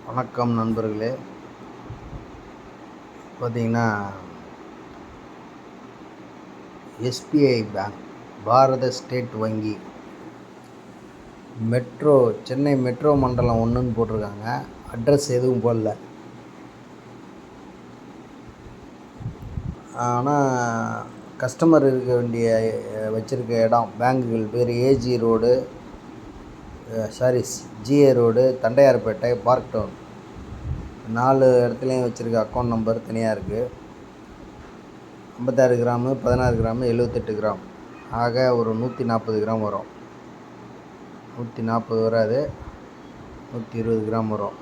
வணக்கம் நண்பர்களே. பார்த்திங்கன்னா, எஸ்பிஐ பேங்க், பாரத ஸ்டேட் வங்கி, மெட்ரோ, சென்னை மெட்ரோ மண்டலம் 1ன்னு போட்டிருக்காங்க. அட்ரஸ் எதுவும் போடல. ஆனால் கஸ்டமர் இருக்க வேண்டிய வச்சுருக்க இடம், பேங்குகள் பேர் AG road, GA road, Tondiarpet, Park Town, 4 இடத்துலையும் வச்சுருக்க அக்கௌண்ட் நம்பர் தனியாக இருக்குது. 56 கிராமு, 16 கிராமு, 78 கிராம், ஆக ஒரு 140 கிராம் வரும். 140 வராது, 120 கிராம் வரும்.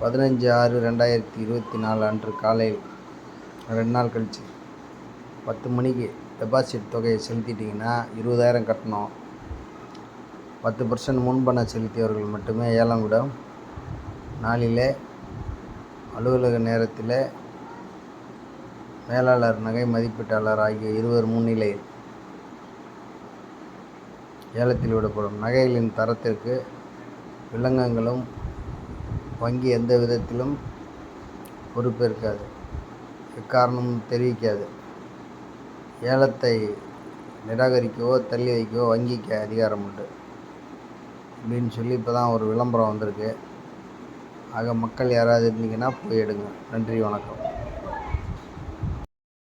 15/6/2024 அன்று காலையில், 2 நாள் கழிச்சு 10 மணிக்கு டெபாசிட் தொகையை செலுத்திட்டிங்கன்னா 20,000 கட்டணும். 10% முன்பணம் செலுத்தியவர்கள் மட்டுமே ஏலம் விடும். நாளிலே அலுவலக நேரத்தில் மேலாளர், நகை மதிப்பீட்டாளர் ஆகிய இருவர் முன்னிலையில் ஏலத்தில் விடப்படும். நகைகளின் தரத்திற்கு வில்லங்கங்களும் வங்கி எந்த விதத்திலும் பொறுப்பேற்காது, எக்காரணமும் தெரிவிக்காது. ஏலத்தை நிராகரிக்கவோ தள்ளி வைக்கவோ வங்கிக்கு அதிகாரம் உண்டு அப்படின்னு சொல்லி இப்போ தான் ஒரு விளம்பரம் வந்திருக்கு. ஆக மக்கள் யாராவது இருந்தீங்கன்னா போய் எடுங்க. நன்றி, வணக்கம்.